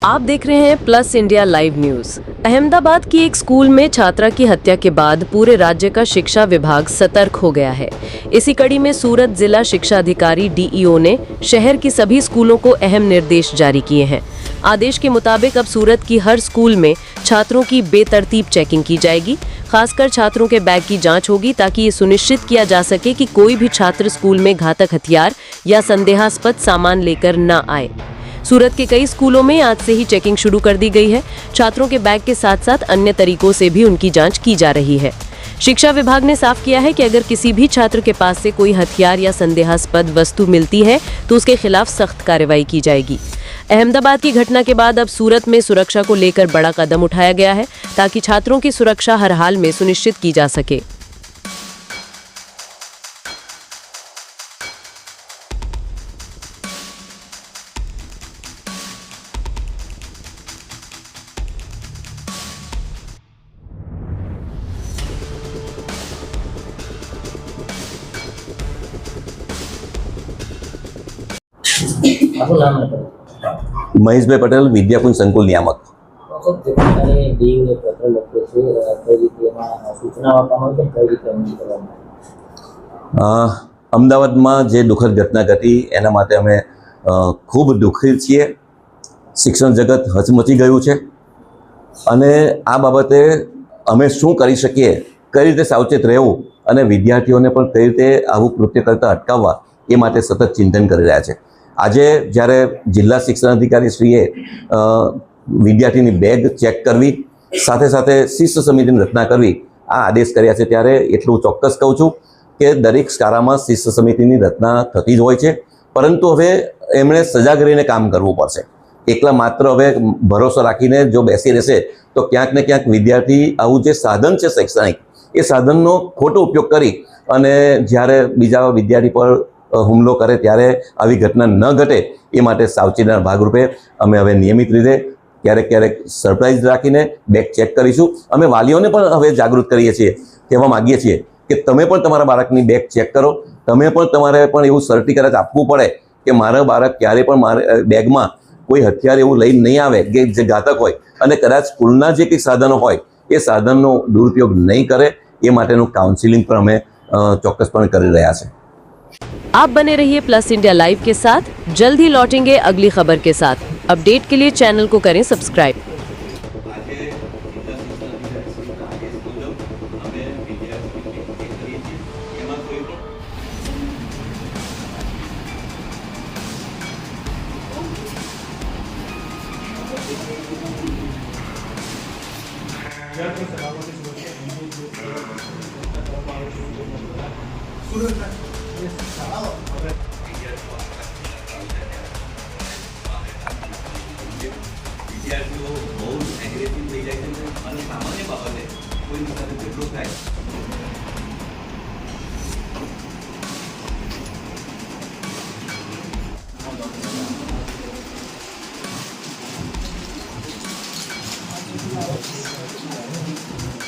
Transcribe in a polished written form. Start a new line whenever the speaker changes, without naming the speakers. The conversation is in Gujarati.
आप देख रहे हैं plus India live news. Ahmedabad की एक स्कूल में छात्रा की हत्या के बाद पूरे राज्य का शिक्षा विभाग सतर्क हो गया है। इसी कड़ी में सूरत जिला शिक्षा अधिकारी डीईओ ने शहर की सभी स्कूलों को अहम निर्देश जारी किए हैं। आदेश के मुताबिक अब सूरत की हर स्कूल में छात्रों की बेतरतीब चेकिंग की जाएगी। खासकर छात्रों के बैग की जांच होगी ताकि ये सुनिश्चित किया जा सके कि कोई भी छात्र स्कूल में घातक हथियार या संदेहास्पद सामान लेकर न आए। सूरत के कई स्कूलों में आज से ही चेकिंग शुरू कर दी गई है। छात्रों के बैग के साथ साथ अन्य तरीकों से भी उनकी जांच की जा रही है। शिक्षा विभाग ने साफ किया है कि अगर किसी भी छात्र के पास से कोई हथियार या संदेहास्पद वस्तु मिलती है तो उसके खिलाफ सख्त कार्रवाई की जाएगी। अहमदाबाद की घटना के बाद अब सूरत में सुरक्षा को लेकर बड़ा कदम उठाया गया है ताकि छात्रों की सुरक्षा हर हाल में सुनिश्चित की जा सके।
મહેશભાઈ પટેલ, વિદ્યાકુંજ સંકુલ નિયામક। અમદાવાદમાં જે દુઃખદ ઘટના ઘટી એના માટે અમે ખૂબ દુઃખી છીએ। શિક્ષણ જગત હચમચી ગયું છે અને આ બાબતે અમે શું કરી શકીએ, કઈ રીતે સાવચેત રહેવું અને વિદ્યાર્થીઓને પણ કઈ રીતે આવું કૃત્ય કરતા અટકાવવા એ માટે સતત ચિંતન કરી રહ્યા છે। આજે જ્યારે જિલ્લા શિક્ષણ અધિકારી શ્રીએ વિદ્યાર્થીની બેગ ચેક કરવી, સાથે સાથે શિસ્ત સમિતિની રચના કરવી આ આદેશ કર્યા છે, ત્યારે એટલું ચોક્કસ કહું છું કે દરેક શાળામાં શિસ્ત સમિતિની રચના થતી જ હોય છે, પરંતુ હવે એમણે સજાગ રહીને કામ કરવું પડશે। એકલા માત્ર હવે ભરોસો રાખીને જો બેસી રહેશે તો ક્યાંક ને ક્યાંક વિદ્યાર્થી આવું જે સાધન છે શૈક્ષણિક, એ સાધનનો ખોટો ઉપયોગ કરી અને જ્યારે બીજા વિદ્યાર્થી પર હુમલો કરે ત્યારે આવી ઘટના ન ઘટે એ માટે સાવચેતીના ભાગરૂપે અમે હવે નિયમિત રીતે ક્યારેક સરપ્રાઇઝ રાખીને બેગ ચેક કરીશું। અમે વાલીઓને પણ હવે જાગૃત કરીએ છીએ, કહેવા માગીએ છીએ કે તમે પણ તમારા બાળકની બેગ ચેક કરો। તમે પણ તમારે પણ એવું સર્ટિફિકેટ આપવું પડે કે મારા બાળક ક્યારે પણ મારે બેગમાં કોઈ હથિયાર એવું લઈને નહીં આવે કે જે ઘાતક હોય, અને કદાચ સ્કૂલના જે કંઈ સાધનો હોય એ સાધનનો દુરુપયોગ નહીં કરે એ માટેનું કાઉન્સિલિંગ પણ અમે ચોક્કસપણે કરી રહ્યા છીએ।
आप बने रहिए प्लस इंडिया लाइव के साथ। जल्द ही लौटेंगे अगली खबर के साथ। अपडेट के लिए चैनल को करें सब्सक्राइब।
વિદ્યાર્થીઓ બહુ એગ્રેસિવ થઈ જાય છે અને સામાન્ય બાબતે કોઈ સાથે ઝઘડો થાય